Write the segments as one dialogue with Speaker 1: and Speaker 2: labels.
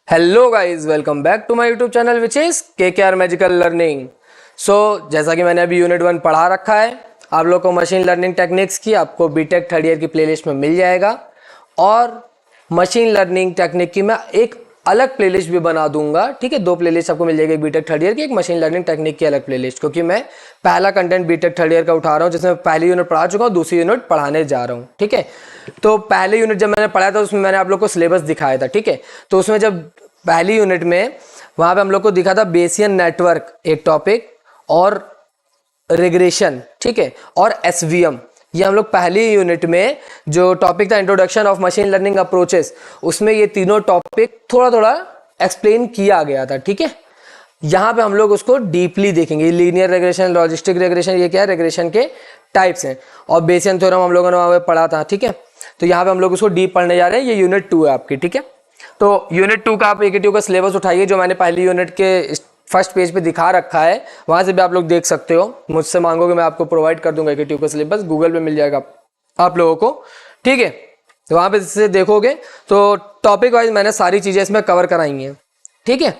Speaker 1: Hello guys, welcome back to my YouTube channel which is KKR magical learning. जैसा कि मैंने अभी unit 1 पढ़ा रखा है, आप लोग को मशीन लर्निंग टेक्निक्स की आपको बीटेक थर्ड ईयर की प्लेलिस्ट में मिल जाएगा। और मशीन लर्निंग टेक्निक की मैं एक अलग प्लेलिस्ट भी बना दूंगा। ठीक है, 2 प्लेलिस्ट आपको मिल जाएगी, एक बीटेक थर्ड ईयर की, एक मशीन लर्निंग टेक्निक की अलग प्लेलिस्ट, क्योंकि मैं पहला कंटेंट बीटेक थर्ड ईयर का उठा रहा हूँ, जिसमें पहली यूनिट पढ़ा चुका हूँ, दूसरी यूनिट पढ़ाने जा रहा हूँ। ठीक है, तो पहले यूनिट जब मैंने पढ़ा था उसमें मैंने आप लोग को सिलेबस दिखाया था। ठीक है, तो उसमें जब पहली यूनिट में वहां पे हम लोग को दिखा था बेसियन नेटवर्क एक टॉपिक, और रिग्रेशन, ठीक है, और एसवीएम। ये हम लोग पहली यूनिट में जो टॉपिक था introduction of machine learning approaches, उसमें ये तीनों टॉपिक थोड़ा थोड़ा एक्सप्लेन किया गया था। ठीक है, यहां पे हम लोग उसको डीपली देखेंगे। लीनियर रेग्रेशन, लॉजिस्टिक रेग्रेशन, ये क्या है, रेग्रेशन के टाइप्स हैं, और बेसियन थ्योरम हम लोगों ने वहां पे पढ़ा था। ठीक है, तो यहाँ पे हम लोग उसको डीप पढ़ने जा रहे हैं। ये यूनिट 2 है आपकी। ठीक है, तो यूनिट 2 का आप AKTU का सिलेबस उठाइए, जो मैंने पहली यूनिट के फर्स्ट पेज पे दिखा रखा है, वहां से भी आप लोग देख सकते हो। मुझसे मांगोगे, मैं आपको प्रोवाइड कर दूंगा AKTU का सिलेबस, गूगल पे मिल जाएगा आप लोगों को। ठीक है, तो वहां पे से देखोगे तो टॉपिक वाइज मैंने सारी चीजें इसमें कवर कराई हैं। ठीक है,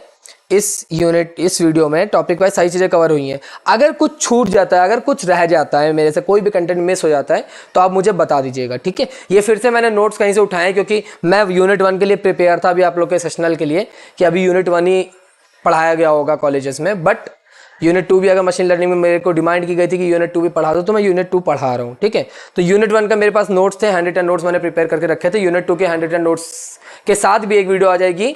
Speaker 1: इस वीडियो में टॉपिक वाइज सारी चीजें कवर हुई हैं। अगर कुछ छूट जाता है, अगर कुछ रह जाता है, मेरे से कोई भी कंटेंट मिस हो जाता है, तो आप मुझे बता दीजिएगा। ठीक है, ये फिर से मैंने नोट्स कहीं से उठाए, क्योंकि मैं यूनिट 1 के लिए प्रिपेयर था, अभी आप लोग के सेशनल के लिए, कि अभी यूनिट 1 ही पढ़ाया गया होगा कॉलेजेस में, बट यूनिट 2 भी अगर मशीन लर्निंग में मेरे को डिमांड की गई थी कि यूनिट 2 भी पढ़ा दो, तो मैं यूनिट 2 पढ़ा रहा हूँ। ठीक है, तो यूनिट 1 का मेरे पास नोट्स थे, 100 नोट्स मैंने प्रिपेयर करके रखे थे। यूनिट 2 के 100 नोट्स के साथ भी एक वीडियो आ जाएगी,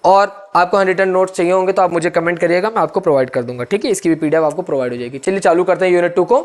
Speaker 1: और आपको 100 नोट्स चाहिए होंगे तो आप मुझे कमेंट करिएगा, मैं आपको प्रोवाइड कर दूंगा। ठीक है, इसकी भी PDF आपको प्रोवाइड हो जाएगी। चलिए चालू करते हैं यूनिट 2 को।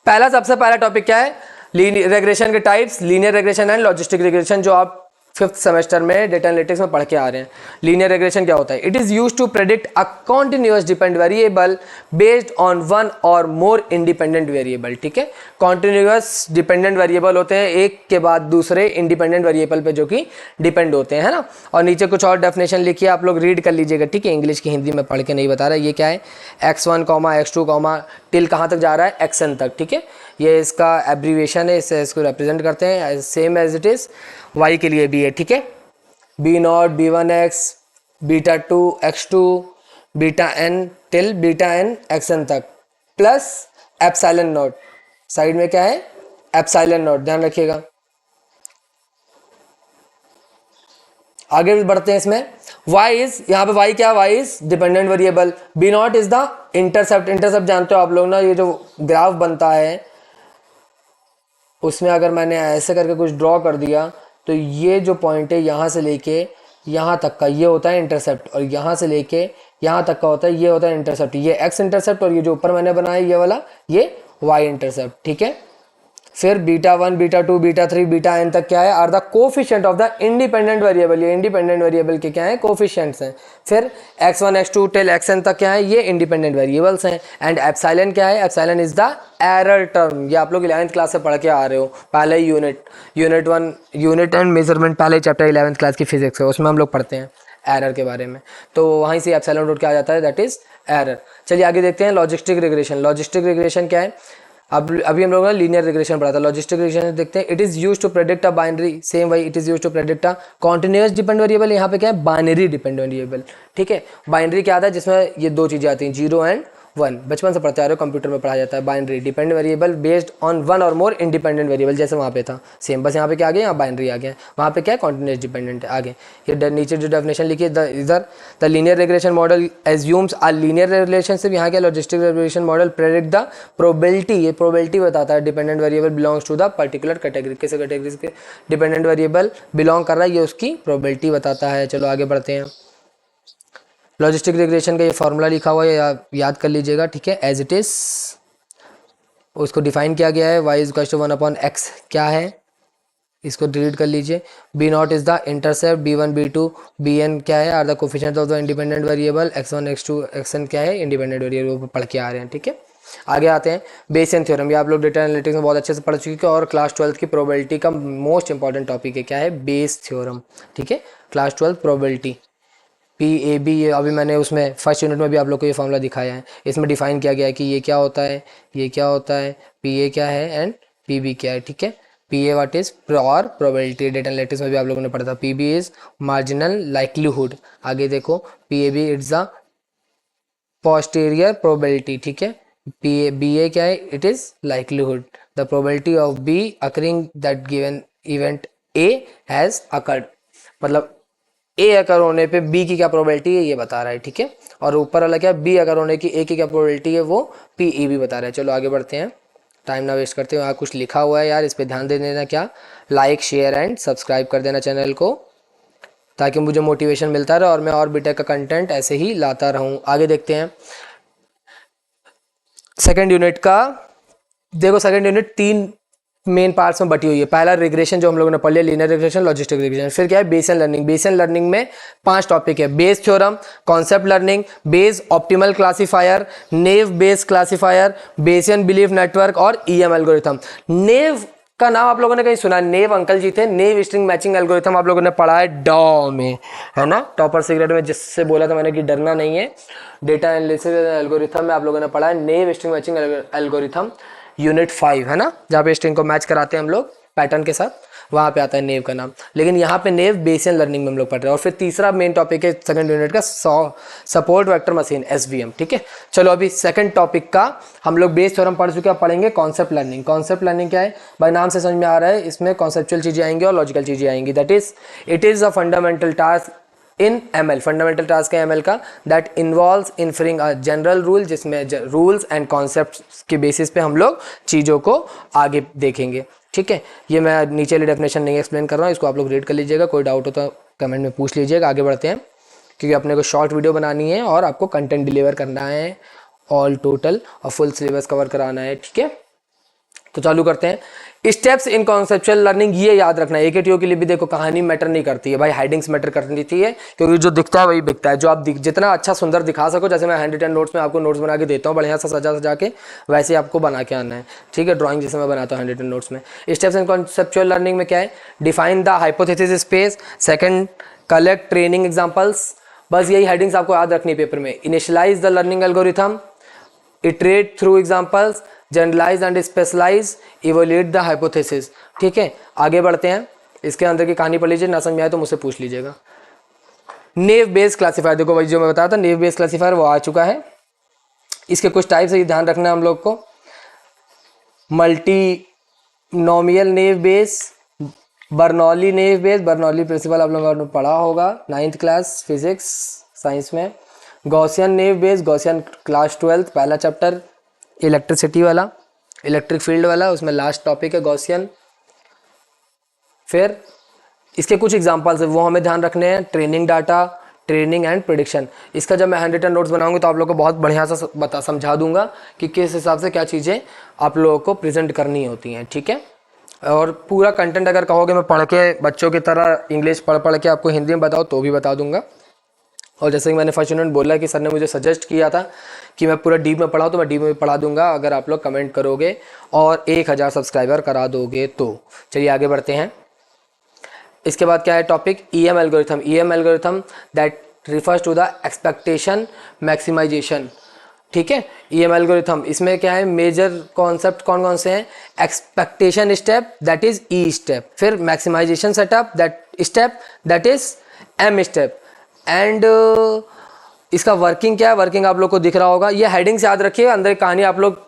Speaker 1: सबसे पहला टॉपिक क्या है, लीनियर रेग्रेशन के types, linear regression and logistic regression, जो आप 5th सेमेस्टर में डेटा एनालिटिक्स में पढ़ के आ रहे हैं। लीनियर रेग्रेशन क्या होता है? It is used to predict a continuous dependent variable based on one or more independent variable. ठीक है, कॉन्टिन्यूअस डिपेंडेंट वेरिएबल होते हैं, एक के बाद दूसरे इंडिपेंडेंट वेरिएबल पे जो कि डिपेंड होते हैं, है ना। और नीचे कुछ और डेफिनेशन लिखिए, आप लोग रीड कर लीजिएगा। ठीक है, इंग्लिश की हिंदी में पढ़ के नहीं बता रहा। ये क्या है, x1, x2, टिल कहाँ तक जा रहा है, xn तक। ठीक है, ये इसका एब्रीविएशन है, इसको रिप्रेजेंट करते हैं same as it is y के लिए भी है। ठीक है, B0, B1x, β2, x2, βn till βn xn तक, प्लस एप्सिलॉन नॉट। साइड में क्या है, एप्सिलॉन नॉट, ध्यान रखिएगा। आगे भी बढ़ते हैं इसमें। y इज, यहाँ पे y क्या, y is dependent variable. B0 is the intercept. Intercept जानते हो आप लोग ना, ये जो ग्राफ बनता है उसमें अगर मैंने ऐसे करके कुछ ड्रॉ कर दिया, तो ये जो पॉइंट है यहाँ से लेके यहाँ तक का, ये होता है इंटरसेप्ट, और यहाँ से लेके यहाँ तक का होता है, ये होता है इंटरसेप्ट। ये x इंटरसेप्ट, और ये जो ऊपर मैंने बनाया ये वाला, ये y इंटरसेप्ट। ठीक है, फिर β1, β2, β3, βn तक क्या है, are the coefficient of the independent variable. ये इंडिपेंडेंट वेरिएबल के क्या है, कोफिशिएंट्स हैं। फिर x1, x2 टिल xn तक क्या है, ये इंडिपेंडेंट वेरिएबल्स हैं। एंड एप्सिलॉन क्या है, epsilon is the error term. ये आप लोग 11th क्लास से पढ़ के आ रहे हो, पहले यूनिट 1 यूनिट एंड मेजरमेंट, पहले चैप्टर 11th क्लास की फिजिक्स है, उसमें हम लोग पढ़ते हैं एरर के बारे में, तो वहीं से एप्सिलॉन रूट क्या आ जाता है, दैट इज एरर। चलिए आगे देखते हैं लॉजिस्टिक रिग्रेशन। लॉजिस्टिक रिग्रेशन क्या है, अब अभी हम लोगों ने लीनियर रिग्रेशन पढ़ा था, लॉजिस्टिक रिग्रेशन देखते हैं। It is used to predict a binary, same वही, it is used to predict a continuous dependent variable. यहाँ पे क्या है, बाइनरी डिपेंडेंट वेरिएबल। ठीक है, बाइनरी क्या आता है, जिसमें ये 2 चीजें आती हैं, 0 एंड 1। बचपन से पढ़ते आ रहे हो, कंप्यूटर में पढ़ा जाता है। Binary dependent variable based on one or more independent variable, जैसे वहाँ पे था सेम, बस यहाँ पे क्या आ गया, यहाँ बाइनरी आ गया। वहाँ पे क्या है, कॉन्टिन्यूअस डिपेंडेंट है। आगे ये नीचे जो डेफिनेशन लिखी है, इधर the linear regression model assumes a linear relationship. यहाँ क्या, logistic regression model predict the probability, ये प्रोबेबिलिटी बताता है dependent variable belongs to the particular category. किस कैटेगरी के डिपेंडेंट वेरिएबल बिलोंग कर रहा है, ये उसकी प्रोबेबिलिटी बताता है। चलो आगे बढ़ते हैं। लॉजिस्टिक रिग्रेशन का ये फॉर्मूला लिखा हुआ है, याद कर लीजिएगा। ठीक है, एज इट इज उसको डिफाइन किया गया है, y is equal to 1/x क्या है, इसको डिलीट कर लीजिए। B0 is the intercept, B1, B2, Bn क्या है, are the coefficient of the independent variable, x1, x2, xn क्या है, इंडिपेंडेंट वेरिएबल पढ़ के आ रहे हैं। ठीक है, आगे आते हैं बेसियन थ्योरम। ये आप लोग डेटा एनालिटिक्स में बहुत अच्छे से पढ़ चुके हैं, और क्लास 12th की प्रोबेबिलिटी का मोस्ट इंपॉर्टेंट टॉपिक है, क्या है, बेस थ्योरम। ठीक है, क्लास 12 प्रोबेबिलिटी PAB, ये अभी मैंने उसमें फर्स्ट यूनिट में भी आप लोग को ये फॉर्मूला दिखाया है। इसमें डिफाइन किया गया है कि ये क्या होता है, ये क्या होता है, PA क्या है एंड PB क्या है। ठीक है, P A what is prior probability, data analytics में भी आप लोगों ने पढ़ा था। P B is marginal likelihood, आगे देखो P A B it's a posterior probability, ठीक है। पी ए बी ए क्या है, it is likelihood, the probability of B occurring that given event A has occurred, मतलब ए अगर होने पे बी की क्या प्रोबेबिलिटी है ये बता रहा है, ठीक है। और ऊपर वाला क्या, बी अगर होने की ए की क्या प्रोबेबिलिटी है वो पी ई भी बता रहा है। चलो आगे बढ़ते हैं, टाइम ना वेस्ट करते हो। यहाँ कुछ लिखा हुआ है यार, इस पर ध्यान दे देना, क्या लाइक शेयर एंड सब्सक्राइब कर देना चैनल को, ताकि मुझे मोटिवेशन मिलता रहे और मैं और बीटेक का कंटेंट ऐसे ही लाता रहूँ। आगे देखते हैं सेकेंड यूनिट का। देखो सेकेंड यूनिट 3 मेन पार्ट्स में बटी हुई है। पहला रिग्रेशन जो हम लोगों ने पढ़ लिया, लीनियर रिग्रेशन, लॉजिस्टिक रिग्रेशन। फिर क्या है, बेसियन लर्निंग। बेसियन लर्निंग में 5 टॉपिक है, Bayes theorem, concept learning, base optimal classifier, naive Bayes classifier, Bayesian belief network और ईएम एल्गोरिथम। नेव का नाम आप लोगों ने कहीं सुना, नेव अंकल जी थे, नेव स्ट्रिंग मैचिंग एल्गोरिथम आप लोगों ने पढ़ा है डॉ में, है ना, टॉपर सीक्रेट में, जिससे बोला था मैंने कि डरना नहीं है। डेटा एनालिसिस एल्गोरिथम में आप लोगों ने पढ़ा है नेव स्ट्रिंग मैचिंग एल्गोरिथम, यूनिट 5 है ना, जहाँ पे स्ट्रिंग को मैच कराते हैं हम लोग पैटर्न के साथ, वहाँ पे आता है नेव का नाम। लेकिन यहाँ पे नेव बेसियन लर्निंग में हम लोग पढ़ रहे हैं। और फिर तीसरा मेन टॉपिक है सेकंड यूनिट का सपोर्ट वेक्टर मशीन, एसवीएम, ठीक है। चलो अभी सेकंड टॉपिक का हम लोग बेस थ्योरम पढ़ चुके हैं, पढ़ेंगे कॉन्सेप्ट लर्निंग। कॉन्सेप्ट लर्निंग क्या है भाई, नाम से समझ में आ रहा है, इसमें कॉन्सेप्चुअल चीजें आएंगी और लॉजिकल चीजें आएंगी। That is it is a fundamental task in ML, fundamental task है एमएल का, that involves inferring a general rule, जिसमें रूल्स एंड कॉन्सेप्ट्स के बेसिस पे हम लोग चीज़ों को आगे देखेंगे, ठीक है। ये मैं नीचे वाली डेफिनेशन नहीं एक्सप्लेन कर रहा हूँ, इसको आप लोग रीड कर लीजिएगा, कोई डाउट हो तो कमेंट में पूछ लीजिएगा। आगे बढ़ते हैं, क्योंकि अपने को शॉर्ट वीडियो बनानी है और आपको कंटेंट डिलीवर करना है, ऑल टोटल और फुल सिलेबस कवर कराना है, ठीक है। तो चालू करते हैं। स्टेप्स इन कॉन्सेप्चुअल लर्निंग, ये याद रखना है, एकेटीओ के लिए भी देखो कहानी मैटर नहीं करती है भाई, हेडिंग्स मैटर करती है, क्योंकि जो दिखता है वही बिकता है। जो आप जितना अच्छा सुंदर दिखा सको, जैसे मैं हैंड रिटन नोट्स में आपको नोट्स बना के देता हूँ बढ़िया सा सजा सजा के, वैसे आपको बना के आना है, ठीक है। ड्राइंग जैसे मैं बनाता हूँ हैंड रिटन नोट्स में। स्टेप्स इन कॉन्सेप्चुअल लर्निंग में क्या है, define the hypothesis space, second collect training examples, बस यही हेडिंग्स आपको याद रखनी है पेपर में। Initialise the learning algorithm, iterate through examples, generalise and specialise, evolute the hypothesis, ठीक है। आगे बढ़ते हैं, इसके अंदर की कहानी पढ़ लीजिए, ना समझ में आए तो मुझसे पूछ लीजिएगा। नेव बेस्ड क्लासीफायर, देखो वही जो मैं बताया था, नेव बेस्ड क्लासीफायर वो आ चुका है। इसके कुछ टाइप्स है, ध्यान रखना है हम लोग को। Multinomial naive Bayes, Bernoulli naive Bayes, Bernoulli principle आप लोगों ने पढ़ा होगा 9th क्लास फिजिक्स साइंस में। Gaussian naive Bayes, Gaussian class 12th पहला चैप्टर, इलेक्ट्रिसिटी वाला, इलेक्ट्रिक फील्ड वाला, उसमें लास्ट टॉपिक है गॉसियन। फिर इसके कुछ एग्जांपल्स है वो हमें ध्यान रखने हैं, training data, training and prediction. इसका जब मैं हैंड रिटन नोट्स बनाऊंगा तो आप लोगों को बहुत बढ़िया सा समझा दूंगा कि किस हिसाब से क्या चीज़ें आप लोगों को प्रेजेंट करनी होती हैं, ठीक है। और पूरा कंटेंट अगर कहोगे मैं पढ़ के बच्चों की तरह इंग्लिश पढ़ के आपको हिंदी में बताओ तो भी बता दूंगा। और जैसे कि मैंने फर्स्ट यूनिट बोला कि सर ने मुझे सजेस्ट किया था कि मैं पूरा डीप में पढ़ाऊँ, तो मैं डीप में पढ़ा दूंगा अगर आप लोग कमेंट करोगे और 1000 सब्सक्राइबर करा दोगे तो। चलिए आगे बढ़ते हैं। इसके बाद क्या है topic, EM algorithm. EM algorithm that refers to the expectation maximisation, ठीक है। ईएम एल्गोरिथम, इसमें क्या है मेजर कॉन्सेप्ट कौन कौन से हैं, expectation step that is E step, फिर maximization setup that step that is M step, and इसका वर्किंग क्या है, वर्किंग आप लोग को दिख रहा होगा। ये हेडिंग्स याद रखिए, अंदर कहानी आप लोग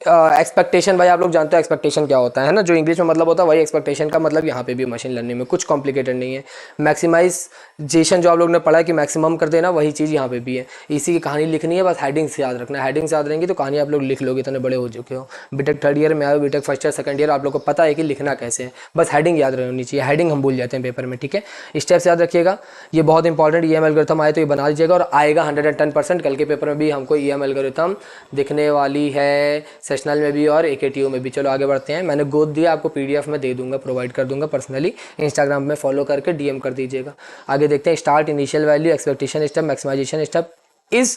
Speaker 1: एक्सपेक्टेशन भाई आप लोग जानते हो एक्सपेक्टेशन क्या होता है ना, जो इंग्लिश में मतलब होता है वही एक्सपेक्टेशन का मतलब यहाँ पे भी मशीन लर्निंग में कुछ कॉम्प्लिकेटेड नहीं है। मैक्सिमाइजेशन जो आप लोग ने पढ़ा है कि मैक्सिमम कर देना, वही चीज़ यहाँ पे भी है। इसी की कहानी लिखनी है, बस हेडिंग्स याद रखना है, हेडिंग्स याद रहेंगी तो कहानी आप लोग लिख लोगे, इतने बड़े हो चुके हो। बीटेक 3rd ईयर में आए, BTech 1st year 2nd year, आप लोग को पता है कि लिखना कैसे है, बस हेडिंग याद रहनी चाहिए। हेडिंग हम भूल जाते हैं पेपर में, ठीक है। स्टेप्स याद रखिएगा, ये बहुत इंपॉर्टेंट। ईएम एल्गोरिथम आए तो ये बना दीजिएगा, और आएगा 110%। कल के पेपर में भी हमको ईएम एल्गोरिथम दिखने वाली है, सेशनल में भी और एकेटीयू में भी। चलो आगे बढ़ते हैं। मैंने गोद दिया, आपको पीडीएफ में दे दूंगा, प्रोवाइड कर दूंगा पर्सनली, इंस्टाग्राम में फॉलो करके डीएम कर दीजिएगा। आगे देखते हैं, start, initial value, expectation step, maximisation step is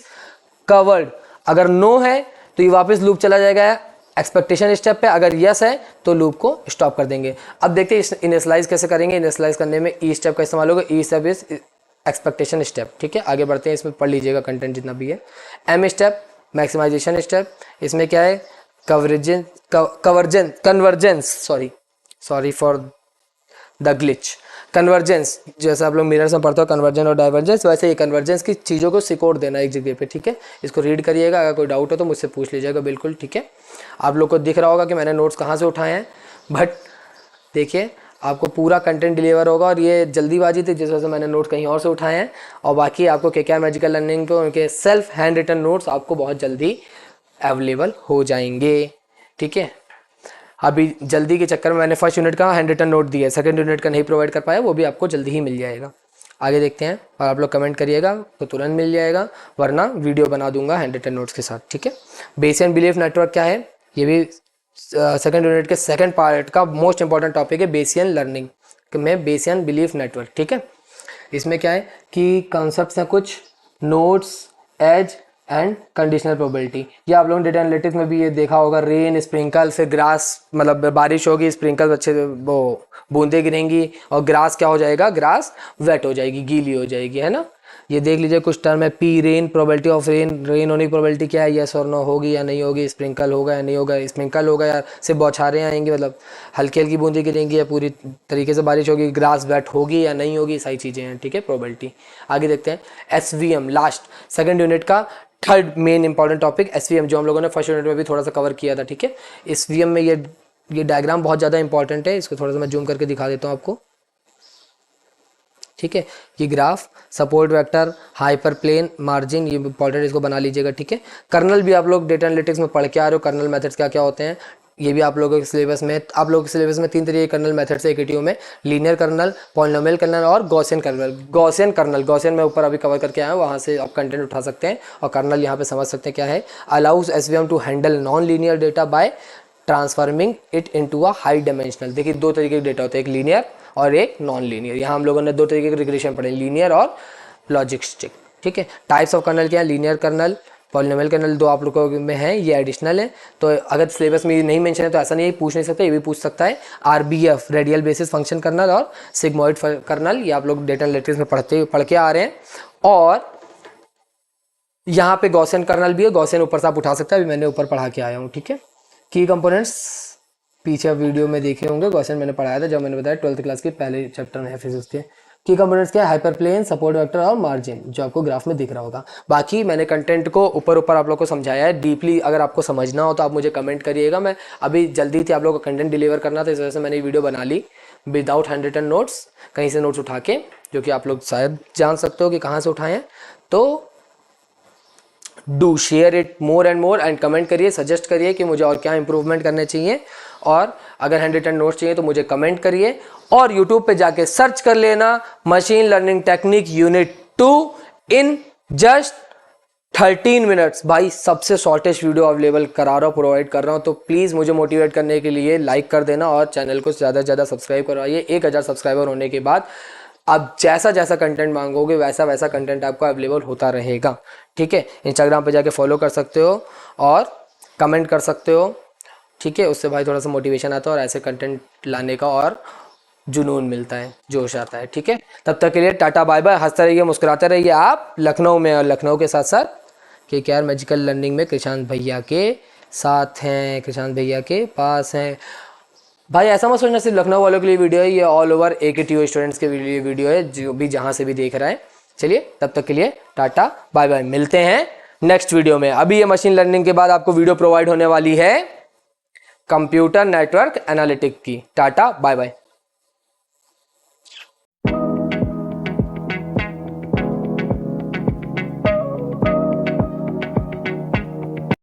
Speaker 1: covered. अगर नो है तो ये वापस लूप चला जाएगा एक्सपेक्टेशन स्टेप पे, अगर यस है तो लूप को स्टॉप कर देंगे। अब देखते हैं इनिशियलाइज कैसे करेंगे। इनिशियलाइज करने में ई स्टेप का इस्तेमाल होगा, ई स्टेप इज एक्सपेक्टेशन स्टेप, ठीक है। आगे बढ़ते हैं, इसमें पढ़ लीजिएगा कंटेंट जितना भी है। एम स्टेप मैक्सिमाइजेशन स्टेप, इसमें क्या है convergence, sorry for the glitch. Convergence, जैसे आप लोग मिरर्स में पढ़ते हो कन्वर्जन और डाइवर्जेंस, वैसे ही कन्वर्जेंस की चीज़ों को सिकोड़ देना एक जगह पे, ठीक है। इसको रीड करिएगा, अगर कोई डाउट हो तो मुझसे पूछ लीजिएगा, बिल्कुल ठीक है। आप लोग को दिख रहा होगा कि मैंने नोट्स कहाँ से उठाए हैं, बट देखिए आपको पूरा कंटेंट डिलीवर होगा, और ये जल्दीबाजी थी जिस वजह से मैंने नोट्स कहीं और से उठाए हैं। और बाकी आपको KKR मैजिकल लर्निंग को उनके सेल्फ हैंड रिटन नोट्स आपको बहुत जल्दी अवेलेबल हो जाएंगे, ठीक है। अभी जल्दी के चक्कर में मैंने फर्स्ट यूनिट का हैंड रिटन नोट दिया है, सेकंड यूनिट का नहीं प्रोवाइड कर पाया, वो भी आपको जल्दी ही मिल जाएगा। आगे देखते हैं, और आप लोग कमेंट करिएगा तो तुरंत मिल जाएगा, वरना वीडियो बना दूंगा हैंड रिटन नोट्स के साथ, ठीक है। बेसियन बिलीफ नेटवर्क क्या है, ये भी सेकंड यूनिट के सेकंड पार्ट का मोस्ट इंपॉर्टेंट टॉपिक है, बेसियन लर्निंग में बेसियन बिलीफ नेटवर्क, ठीक है। इसमें क्या है कि कॉन्सेप्ट्स हैं कुछ, nodes, edge and conditional probability. ये आप लोगों ने डेटा एनालिटिक्स में भी ये देखा होगा, रेन, स्प्रिंकल, फिर ग्रास, मतलब बारिश होगी, स्प्रिंकल अच्छे वो बूंदे गिरेंगी, और ग्रास क्या हो जाएगा, ग्रास वेट हो जाएगी, गीली हो जाएगी, है ना। ये देख लीजिए कुछ टर्म है, P rain, probability of rain, rain होने की प्रोबेबिलिटी क्या है, यस और नो, होगी या नहीं होगी, स्प्रिंकल होगा या नहीं होगा, स्प्रिंकल होगा या सिर्फ बौछारें आएंगी, मतलब हल्की हल्की बूंदी गिरेंगी, या पूरी तरीके से बारिश होगी, ग्रास वेट होगी या नहीं होगी, सारी चीज़ें हैं, ठीक है, प्रोबेबिलिटी। आगे देखते हैं SVM, लास्ट सेकंड यूनिट का third main important topic SVM, जो हम लोगों ने फर्स्ट यूनिट में भी थोड़ा सा कवर किया था, ठीक है। SVM में ये डायग्राम बहुत ज़्यादा इंपॉर्टेंट है, इसको थोड़ा सा मैं जूम करके दिखा देता हूँ आपको, ठीक है। ये graph, support vector, hyperplane, margin, ये इंपॉर्टेंट, इसको बना लीजिएगा, ठीक है। कर्नल भी आप लोग डेटा एनालिटिक्स में पढ़ के आ रहे हो, कर्नल मेथड्स क्या क्या होते हैं, ये भी आप लोगों के सिलेबस में, आप लोगों के सिलेबस में 3 तरीके के कर्नल मेथड्स है AKTU में, लीनियर कर्नल, पॉलिनोमियल कर्नल और Gaussian kernel. Gaussian kernel, Gaussian मैं ऊपर अभी कवर करके आया हूँ, वहाँ से आप कंटेंट उठा सकते हैं, और कर्नल यहाँ पे समझ सकते हैं क्या है। Allows SVM to handle non linear data by transforming it into a high dimensional. देखिए 2 तरीके के डेटा होते हैं, एक लीनियर और एक नॉन लीनियर। यहाँ हम लोगों ने 2 तरीके के रिग्रेशन पढ़े, लीनियर और लॉजिस्टिक, ठीक है। टाइप्स ऑफ कर्नल क्या है, लीनियर कर्नल, पॉलिनोमियल कर्नल, 2 आप लोगों में है, ये एडिशनल है। तो अगर सिलेबस में ये नहीं मेंशन है तो ऐसा नहीं है, पूछ नहीं सकते, ये भी पूछ सकता है। RBF, radial basis function kernel, और सिग्मोइड कर्नल, ये आप लोग डेटा एनालिटिक्स में पढ़ के आ रहे हैं। और यहाँ पे गॉसियन कर्नल भी है, गॉसियन ऊपर से आप उठा सकते हैं, अभी मैंने ऊपर पढ़ा के आया हूँ, ठीक है। की कंपोनेंट्स पीछे वीडियो में देखे होंगे, गॉसियन मैंने पढ़ाया था जब मैंने बताया 12th क्लास के पहले चैप्टर में है फिजिक्स के। की कंपोनेंट्स क्या है, हाइपर प्लेन, सपोर्ट वेक्टर और मार्जिन, जो आपको ग्राफ में दिख रहा होगा। बाकी मैंने कंटेंट को ऊपर आप लोग को समझाया है डीपली, अगर आपको समझना हो तो आप मुझे कमेंट करिएगा। मैं अभी जल्दी थी, आप लोग को कंटेंट डिलीवर करना था, इस वजह से मैंने वीडियो बना ली विदाउट हैंड रिटन नोट्स, कहीं से नोट्स उठा के, जो कि आप लोग शायद जान सकते हो कि कहाँ से उठाए हैं। तो do share it more and more, and comment करिए, सजेस्ट करिए कि मुझे और क्या इंप्रूवमेंट करने चाहिए। और अगर हैंड रिटन नोट्स चाहिए तो मुझे कमेंट करिए, और यूट्यूब पे जाके सर्च कर लेना machine learning technique unit 2 in just 13 minutes. भाई सबसे शॉर्टेस्ट वीडियो अवेलेबल करा रहा हूँ, प्रोवाइड कर रहा हूँ, तो प्लीज़ मुझे मोटिवेट करने के लिए लाइक कर देना, और चैनल को ज़्यादा से ज़्यादा सब्सक्राइब करवाइए। 1000 सब्सक्राइबर होने के बाद आप जैसा जैसा कंटेंट मांगोगे वैसा वैसा कंटेंट आपको अवेलेबल होता रहेगा, ठीक है। इंस्टाग्राम पे जाके फॉलो कर सकते हो और कमेंट कर सकते हो, ठीक है। उससे भाई थोड़ा सा मोटिवेशन आता है, और ऐसे कंटेंट लाने का और जुनून मिलता है, जोश आता है, ठीक है। तब तक के लिए टाटा बाय बाय, हंसते रहिए, मुस्कुराते रहिए आप लखनऊ में, और लखनऊ के साथ साथ KKR मैजिकल लर्निंग में कृषांत भैया के साथ हैं, कृषांत भैया के पास हैं। भाई ऐसा मत सोचना सिर्फ लखनऊ वालों के लिए वीडियो है, ये ऑल ओवर AKTU स्टूडेंट्स के लिए वीडियो है, जो भी जहाँ से भी देख रहा है। चलिए तब तक के लिए टाटा बाय बाय, मिलते हैं नेक्स्ट वीडियो में। अभी ये मशीन लर्निंग के बाद आपको वीडियो प्रोवाइड होने वाली है कंप्यूटर नेटवर्क एनालिटिक की। Ta ta bye bye.